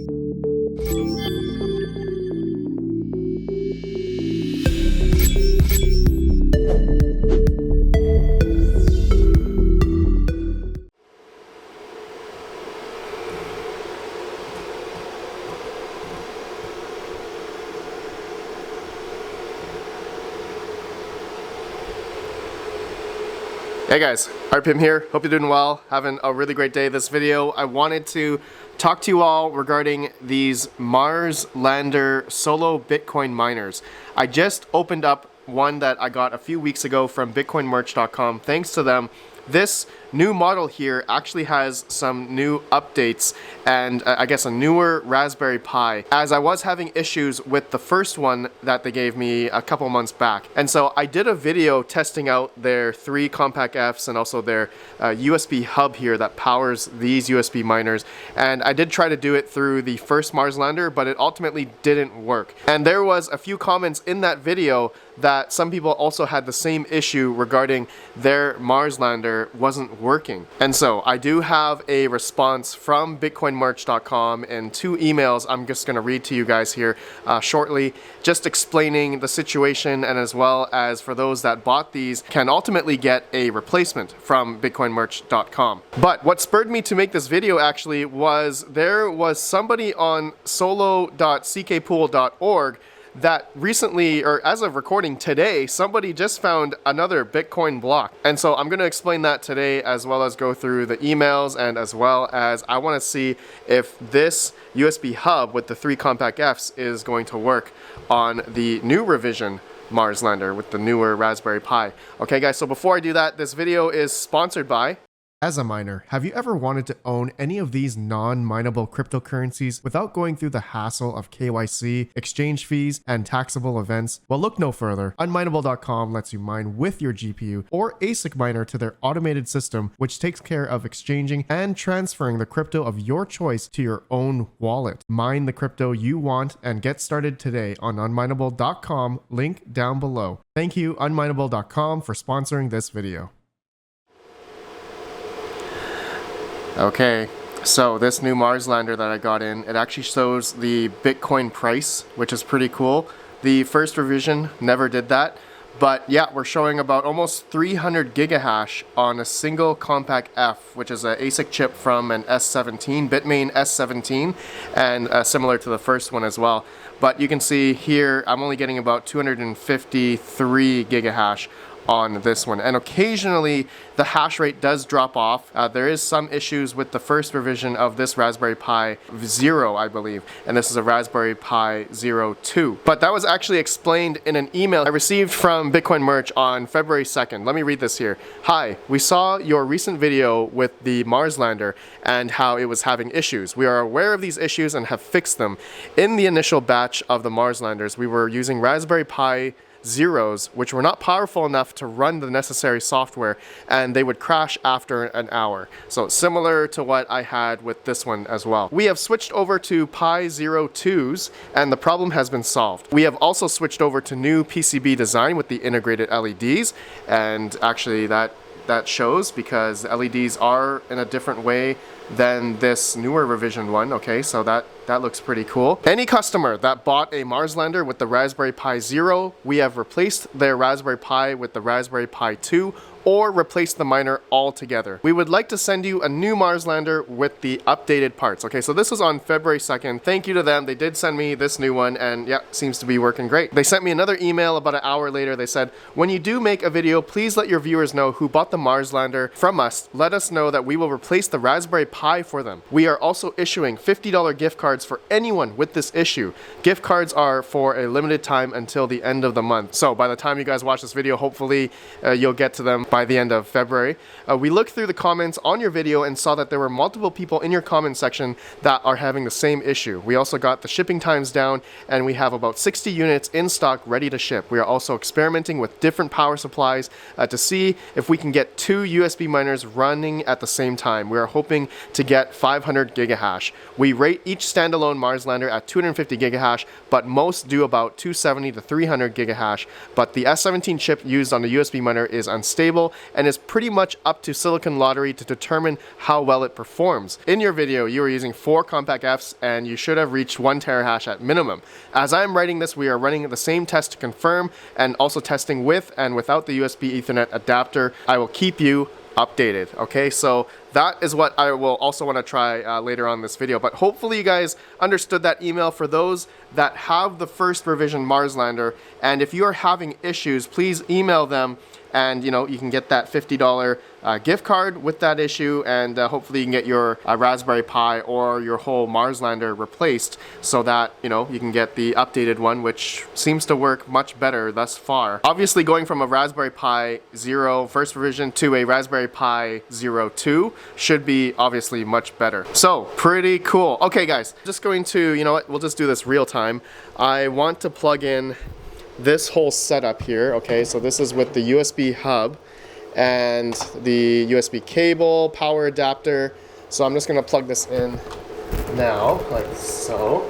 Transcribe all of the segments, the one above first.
Hey guys, RPM here. Hope you're doing well. Having a really great day. This video, I wanted to talk to you all regarding these Marslander solo Bitcoin miners. I just opened up one that I got a few weeks ago from bitcoinmerch.com. Thanks to them, this new model here actually has some new updates and I guess a newer Raspberry Pi, as I was having issues with the first one that they gave me a couple months back. And so I did a video testing out their 3 compact Fs and also their USB hub here that powers these USB miners. And I did try to do it through the first Marslander, but it ultimately didn't work. And there was a few comments in that video that some people also had the same issue regarding their Marslander wasn't working. And so I do have a response from bitcoinmerch.com and 2 emails I'm just going to read to you guys here shortly, just explaining the situation, and as well as for those that bought these can ultimately get a replacement from bitcoinmerch.com. But what spurred me to make this video actually was there was somebody on solo.ckpool.org that recently, or as of recording today, somebody just found another Bitcoin block. And so I'm going to explain that today, as well as go through the emails, and as well as I want to see if this USB hub with the 3 compact Fs is going to work on the new revision Marslander with the newer Raspberry Pi. Okay guys, so before I do that, this video is sponsored by... As a miner, have you ever wanted to own any of these non-mineable cryptocurrencies without going through the hassle of KYC, exchange fees, and taxable events? Well, look no further. Unmineable.com lets you mine with your GPU or ASIC miner to their automated system, which takes care of exchanging and transferring the crypto of your choice to your own wallet. Mine the crypto you want and get started today on Unmineable.com, link down below. Thank you, Unmineable.com, for sponsoring this video. Okay, so this new Marslander that I got in, it actually shows the Bitcoin price, which is pretty cool. The first revision never did that, but yeah, we're showing about almost 300 gigahash on a single compact F, which is an ASIC chip from an S17, Bitmain S17, and similar to the first one as well. But you can see here, I'm only getting about 253 gigahash on this one, and occasionally the hash rate does drop off. There is some issues with the first revision of this Raspberry Pi 0, I believe, and this is a Raspberry Pi 02. But that was actually explained in an email I received from Bitcoin Merch on February 2nd. Let me read this here. Hi, we saw your recent video with the Marslander and how it was having issues. We are aware of these issues and have fixed them. In the initial batch of the Marslanders, we were using Raspberry Pi Zeros, which were not powerful enough to run the necessary software, and they would crash after an hour. So similar to what I had with this one as well. We have switched over to Pi 02s, and the problem has been solved. We have also switched over to new PCB design with the integrated LEDs, and actually that shows because LEDs are in a different way than this newer revision one. Okay, so that looks pretty cool. Any customer that bought a Marslander with the Raspberry Pi 0, we have replaced their Raspberry Pi with the Raspberry Pi 2 or replace the miner altogether. We would like to send you a new Marslander with the updated parts. Okay, so this was on February 2nd. Thank you to them. They did send me this new one, and yeah, seems to be working great. They sent me another email about an hour later. They said, when you do make a video, please let your viewers know who bought the Marslander from us. Let us know that we will replace the Raspberry Pi for them. We are also issuing $50 gift cards for anyone with this issue. Gift cards are for a limited time until the end of the month. So by the time you guys watch this video, hopefully you'll get to them by the end of February. We looked through the comments on your video and saw that there were multiple people in your comment section that are having the same issue. We also got the shipping times down, and we have about 60 units in stock ready to ship. We are also experimenting with different power supplies to see if we can get 2 USB miners running at the same time. We are hoping to get 500 gigahash. We rate each standalone Marslander at 250 gigahash, but most do about 270 to 300 gigahash. But the S17 chip used on the USB miner is unstable stable and is pretty much up to Silicon Lottery to determine how well it performs. In your video, you were using 4 compact Fs and you should have reached 1 terahash at minimum. As I'm writing this, we are running the same test to confirm and also testing with and without the USB Ethernet adapter. I will keep you updated. Okay, so that is what I will also want to try later on in this video, but hopefully you guys understood that email. For those that have the first revision Marslander, and if you are having issues, please email them, and you can get that $50 gift card with that issue, and hopefully you can get your Raspberry Pi or your whole Marslander replaced so that you can get the updated one, which seems to work much better thus far. Obviously, going from a Raspberry Pi 0 first revision to a Raspberry Pi 02 should be obviously much better. So pretty cool. Okay guys, just going to, we'll just do this real time. I want to plug in this whole setup here. Okay, so this is with the USB hub and the USB cable, power adapter. So I'm just gonna plug this in now, like so.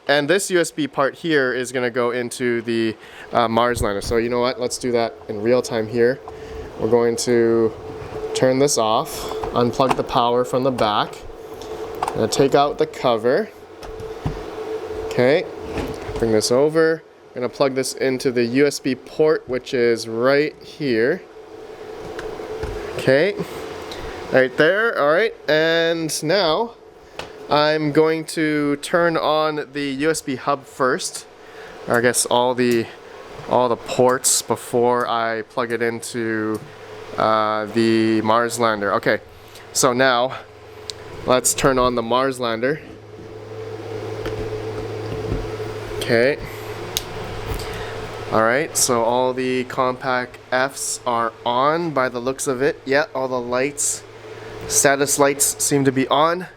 And this USB part here is gonna go into the Marslander. So you know what, let's do that in real time here. We're going to turn this off, unplug the power from the back, and take out the cover. Okay, bring this over. I'm gonna plug this into the USB port, which is right here. Okay, right there. All right, and now I'm going to turn on the USB hub first, or I guess all the ports before I plug it into the Marslander. Okay, so now let's turn on the Marslander. Okay. Alright, so all the compact Fs are on by the looks of it. Yeah, all the lights, status lights seem to be on.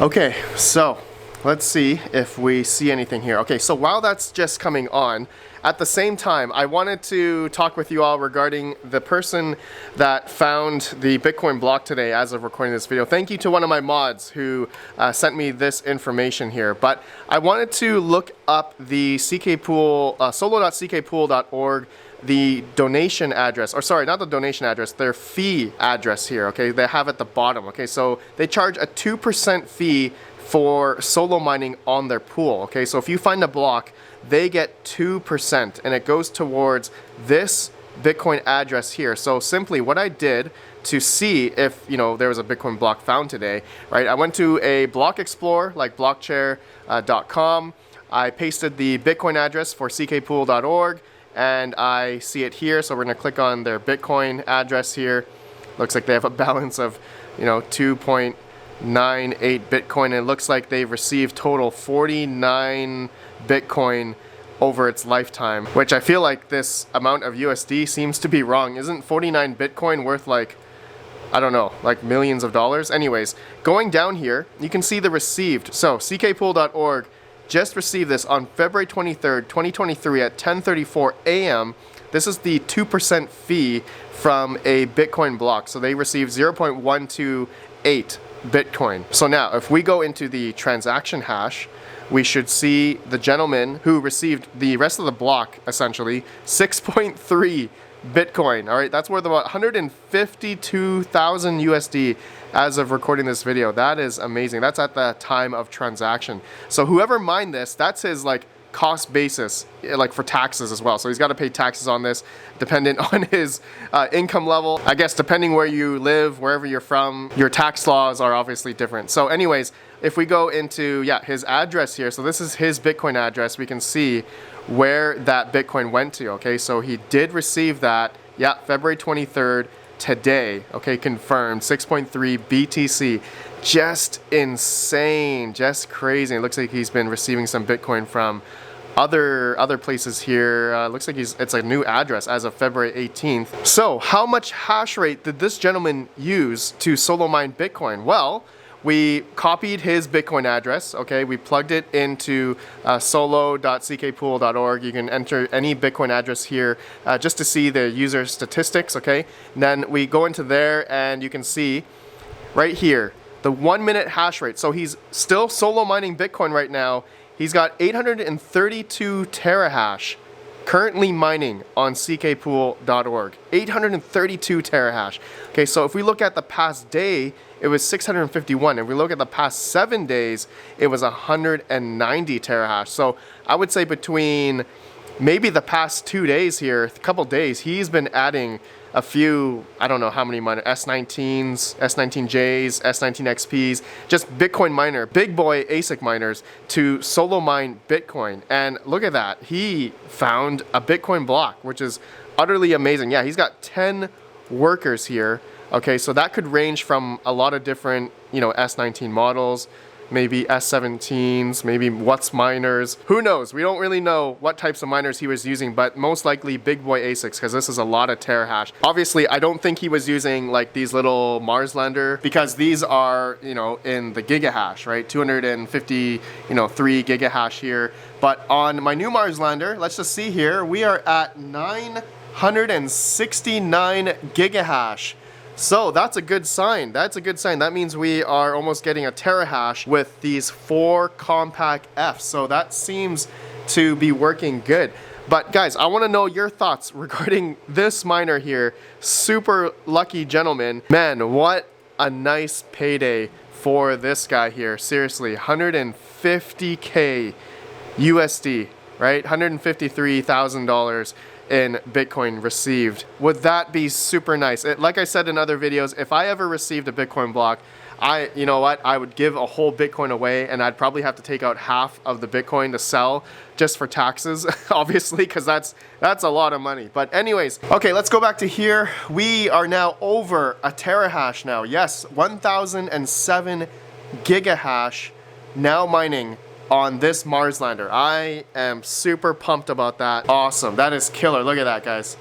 Okay, so let's see if we see anything here. Okay, so while that's just coming on, at the same time, I wanted to talk with you all regarding the person that found the Bitcoin block today as of recording this video. Thank you to one of my mods who sent me this information here. But I wanted to look up the CKPool, solo.ckpool.org, the donation address, or sorry, not the donation address, their fee address here, okay? They have at the bottom, okay? So they charge a 2% fee for solo mining on their pool, okay? So if you find a block, they get 2%, and it goes towards this Bitcoin address here. So simply what I did to see if there was a Bitcoin block found today, right? I went to a block explorer like blockchair.com. I pasted the Bitcoin address for ckpool.org, and I see it here. So we're gonna click on their Bitcoin address here. Looks like they have a balance of 2.98 Bitcoin. And it looks like they've received total 49 Bitcoin over its lifetime, which I feel like this amount of USD seems to be wrong. Isn't 49 Bitcoin worth like, I don't know, like millions of dollars? Anyways, going down here, you can see the received. So ckpool.org just received this on February 23rd, 2023 at 10:34 a.m. This is the 2% fee from a Bitcoin block. So they received 0.128 Bitcoin. So now if we go into the transaction hash, we should see the gentleman who received the rest of the block, essentially 6.3 Bitcoin. All right, that's worth about 152,000 USD as of recording this video. That is amazing. That's at the time of transaction. So whoever mined this, that's his cost basis, like for taxes as well. So he's got to pay taxes on this dependent on his income level. I guess depending where you live, wherever you're from, your tax laws are obviously different. So anyways, if we go into his address here, so this is his Bitcoin address, we can see where that Bitcoin went to. Okay, so he did receive that, February 23rd, today. Okay, confirmed, 6.3 BTC. Just insane, just crazy. It looks like he's been receiving some Bitcoin from other places here. Looks like it's a new address as of February 18th. So how much hash rate did this gentleman use to solo mine Bitcoin? Well, we copied his Bitcoin address, okay? We plugged it into solo.ckpool.org. You can enter any Bitcoin address here just to see the user statistics, okay? And then we go into there and you can see right here, the 1 minute hash rate. So he's still solo mining Bitcoin right now. He's got 832 terahash currently mining on ckpool.org, 832 terahash. Okay, so if we look at the past day, it was 651. If we look at the past 7 days, it was 190 terahash. So I would say between maybe the past 2 days here, a couple days, he's been adding a few, I don't know how many miners, S19s, S19Js, S19XPs, just Bitcoin miner, big boy ASIC miners to solo mine Bitcoin. And look at that, he found a Bitcoin block, which is utterly amazing. Yeah, he's got 10 workers here. Okay, so that could range from a lot of different, you know, S19 models, maybe S17s, maybe What's miners. Who knows? We don't really know what types of miners he was using, but most likely big boy ASICs, because this is a lot of terahash. Obviously, I don't think he was using like these little Marslander, because these are, you know, in the gigahash, right? 250, you know, 3 gigahash here. But on my new Marslander, let's just see here, we are at 969 gigahash. So that's a good sign. That's a good sign. That means we are almost getting a terahash with these 4 compact Fs. So that seems to be working good. But guys, I want to know your thoughts regarding this miner here. Super lucky gentleman. Man, what a nice payday for this guy here. Seriously, 150K USD, right? $153,000 in Bitcoin received. Would that be super nice? Like I said in other videos, if I ever received a Bitcoin block, you know what, I would give a whole Bitcoin away, and I'd probably have to take out half of the Bitcoin to sell just for taxes, obviously, because that's a lot of money. But anyways, okay, let's go back to here. We are now over a terahash now. Yes, 1007 gigahash now mining on this Marslander. I am super pumped about that. Awesome, that is killer. Look at that, guys.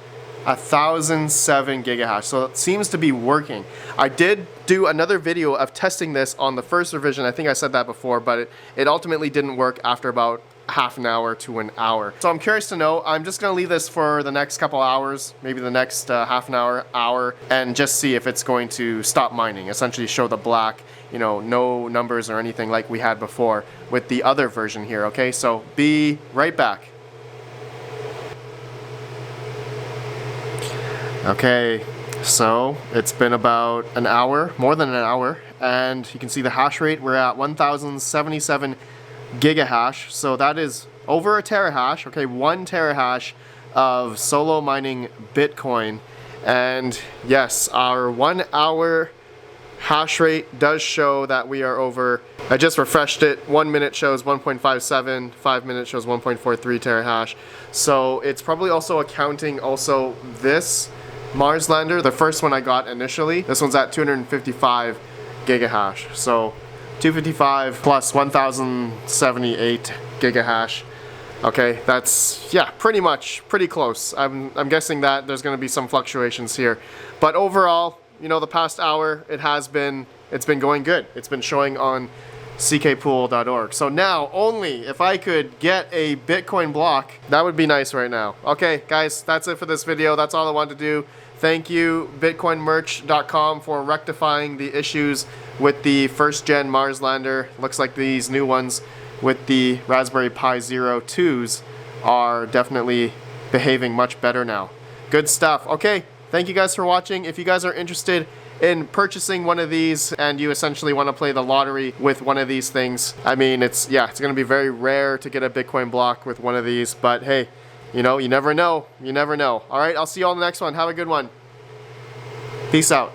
1007 gigahash. So it seems to be working. I did do another video of testing this on the first revision. I think I said that before, but it ultimately didn't work after about half an hour to an hour. So I'm curious to know. I'm just gonna leave this for the next couple hours, maybe the next half an hour, and just see if it's going to stop mining, essentially show the black, you know, no numbers or anything like we had before with the other version here. Okay, so be right back. Okay, so it's been about an hour, more than an hour, and you can see the hash rate. We're at 1077 gigahash, so that is over a terahash. Okay, 1 terahash of solo mining Bitcoin. And yes, our 1 hour hash rate does show that we are over. I just refreshed it. 1 minute shows 1.57, 5 minutes shows 1.43 terahash. So it's probably also accounting also this Marslander, the first one I got initially. This one's at 255 gigahash. So 255 plus 1078 gigahash. Okay, that's, yeah, pretty close. I'm guessing that there's going to be some fluctuations here, but overall, you know, the past hour, it's been going good. It's been showing on ckpool.org. So now, only if I could get a Bitcoin block, that would be nice right now. Okay, guys, that's it for this video. That's all I wanted to do. Thank you, bitcoinmerch.com, for rectifying the issues with the first gen Marslander. Looks like these new ones with the Raspberry Pi Zero 2s are definitely behaving much better now. Good stuff. Okay, thank you guys for watching. If you guys are interested in purchasing one of these and you essentially want to play the lottery with one of these things, I mean, it's going to be very rare to get a Bitcoin block with one of these, but hey, you know, you never know. You never know. All right, I'll see you all in the next one. Have a good one. Peace out.